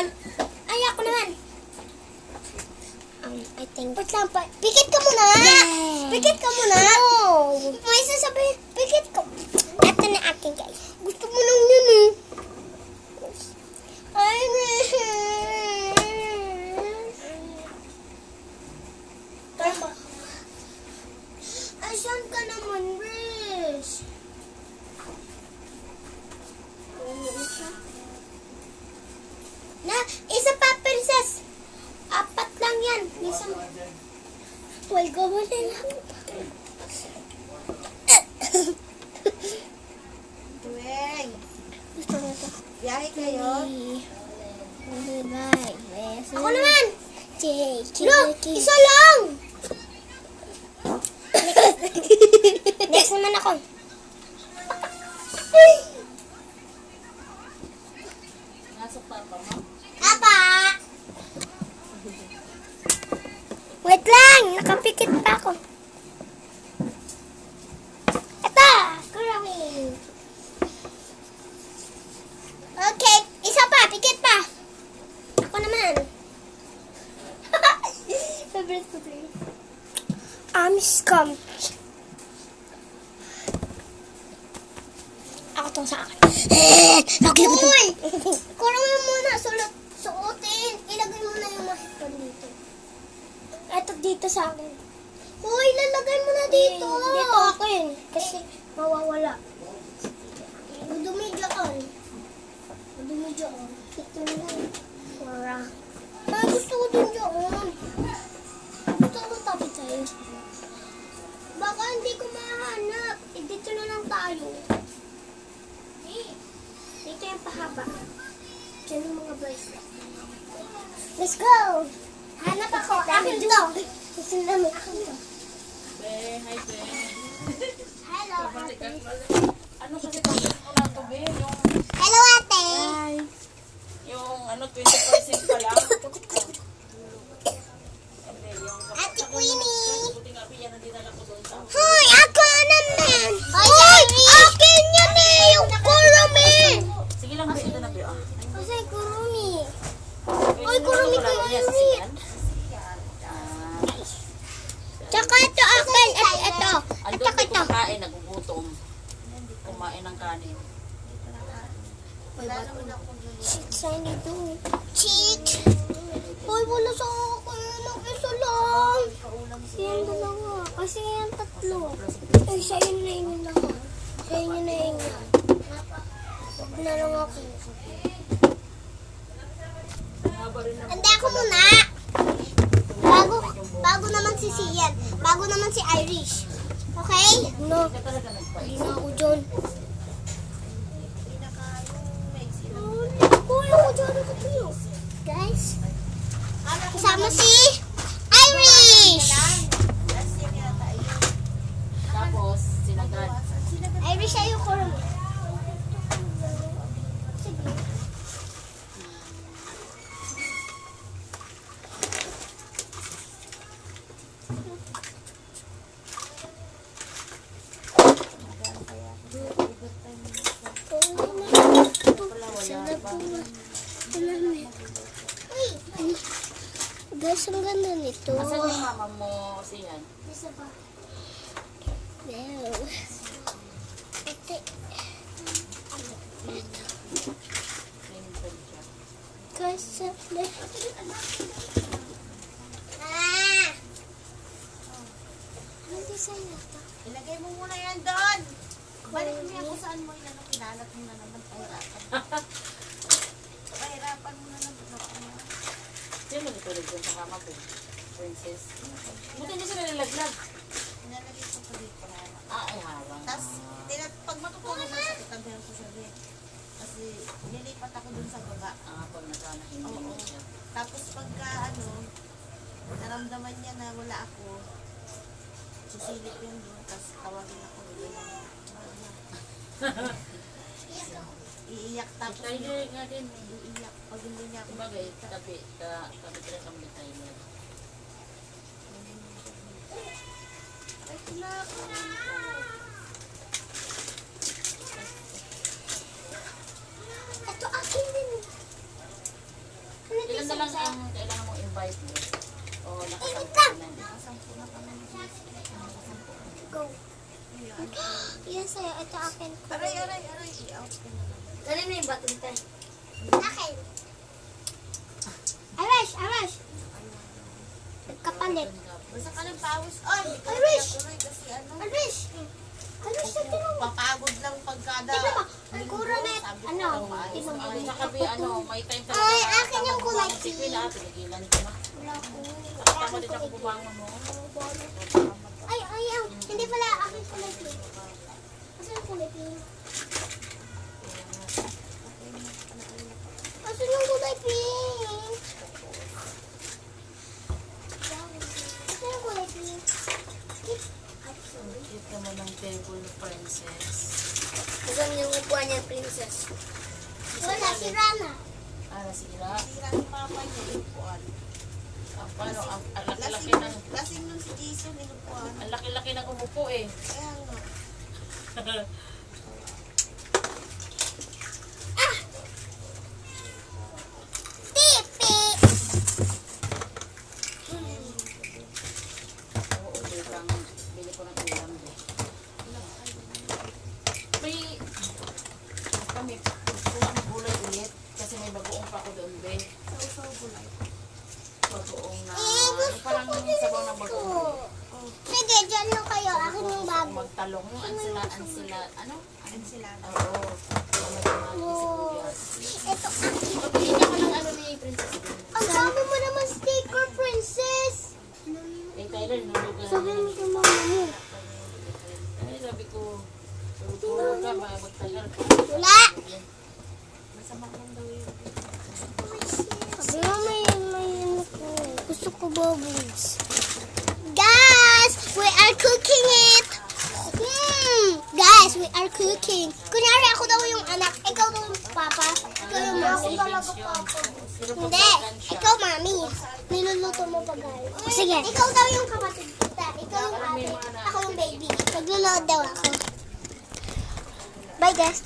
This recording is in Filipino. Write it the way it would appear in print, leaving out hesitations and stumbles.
naman. Ay, ako naman. I think. Wait lang pa. Pikit ka muna. Yes. Pikit ka muna. No. May sasabihin. Pikit ka. Ito na akin, guys. Gusto mo lang yun eh. Ay, tama. Ay, saan ka naman, Riz? Na, isa pa, princess. 4 lang yan. Isa mo. Well, gawalin lang. Tuwing. Gusto mo ito. Biyahe kayo. Bye. Ako naman. Look, isa lang. Next naman ako. Nasok pa ba mo? Apa? Wait lang, nakapikit pa ako. Ito, kurawin. Okay, isa pa, pikit pa. Ako naman. Favorite ko play. Scum. Ako tong sa akin. Uy! Kurawin muna, suotin. Ilagay mo na yung mahitpan dito. Ito dito sa akin. Uy, lalagay mo na dito. Dito ako yun. Kasi mawawala. Madumi dyan. Madumi dyan. Ito na lang. Wala. Ay, gusto ko din dyan. Gusto ko tapit tayo. Baka hindi ko mahanap. Eh, dito na lang tayo. Dito yung pahaba. Diyan yung mga bracelet. Let's go! Hanap ako. Akin to. Gusto namin. Akin to. Be, hi Be. Hello, ate. Ano kasi pagkat mo na ito, Be? Hello, ate. Yung 20% pa lang. Hindi, yung Ate Queenie. buti nga, Be, yan ang dinala ko doon sa Hoy, ako naman. Hoy, akin yan eh. Yung kurumi. Sige lang, Be, ito na, Be. Kasi kurumi. Hoy, kurumi ko yun. Tsaka ito akin. At ito. At Andun, tsaka Be, ito. kumakain, nagugutom. Kumain ng kanin. Shit, shiny do. Cheat. Hoy, wala sa akin. Isa lang. Yan dalawa. Kasi yan 3. Ay, sa'yo na yun lahat. Sa'yo na yun yan. Huwag na lang ako. Hindi ako muna. Bago naman si Sian. Bago naman si Irish. Okay? No. Hindi na ako dyan. Uy, ako dyan. Ako dyan. Guys. Kasama si Irish. Tapos, sinagad. Irish, ayoko rin. Sige. Guys, ang ganda nito. Asan yung mama mo, Sian? Isa pa. Wow. Ate. Guys, ano design na ito? Ilagay mo muna yan doon. Balik niya kung saan mo yan. Kinalat mo na naman. Pahirapan mo na naman. Sino nitulog doon sa kama ko? Princess? Buti niya sila nilaglag. Nilalagay ko pa dito. Ay, harang. Tapos, pag matutulog mo sa titabihan ko sa bed. Kasi, nilipat ako dun sa baba. Pag nagkanahin mo siya. Tapos, pagka, naramdaman niya na wala ako, susilip yun doon. Tapos, tawagin ako doon. Iiyak tapos Tiger nga din. Iiyak pag hindi niya ako bagay. Tabi ka kami Tiger. Ito akin din. lang ang kailangan mong invite mo. O, Wait lang. Go. Yes, sa'yo. Ito akin. Aray. I-out ko na lang. Dali mo yung button tayo. Akin. Arash. Nagkapalit. Basta ka ng pawis. Ay, Irish! tuloy kasi ano. Arash, sa tinong. Papagod lang pagkada. Tignan mo. Ang kura na, ano, Ang tinong. nakabi, may time talaga. Ay, akin yung kulay Si Queen, pigilan ko na. Wala ko. Tama din ako bumangon mo. Ay, hindi pala akin kulay pink. Asan yung kulay pink? Asan yung kulay pink? Asan yung kulay pink? Cute naman ng table, princess. Asan yung upuan niya, princess? Wala, si Rana. Sira. Sira ni Papa niya, inupuan. Paano? Ang laki-laki Lasing, ng... lasing nun si Jason, inupuan. Ang laki-laki ng umupo eh. Kaya nga. Tipi! Oo, kang bili ko ng ulam eh. May... Kami, kuha ng gulay ulit. Kasi may bagoong pa ko doon, be. Sausaw gulay. Bagoong na... gusto parang ko din sabaw ng bagoong. Sige, dyan lang kayo. Akin yung bago. Magtalong yung ansila, ano? Ensilada. Oo. May tomate, sibuyas. Ito. Pagpili ako ng ano ni Princess Bean. Ang dami mo naman sticker, princess. Eh, Tyler, nulugan. Sabi mo kay mama mo. Ay, sabi ko, tulog ka, magtagal ka. Wala. Masama lang daw yun. Sabi mo may ano ko. Gusto ko bubbles. Guys, we are cooking it. Guys, we are cooking. Kunyari ako daw yung anak. Ikaw daw yung papa. Ikaw yung mami. Hindi. Ikaw mami. Niluluto mo pa guys. Sige. Ikaw daw yung kapatid kita. Ikaw yung ate. Ako yung baby. Nagluluto daw ako. Bye guys.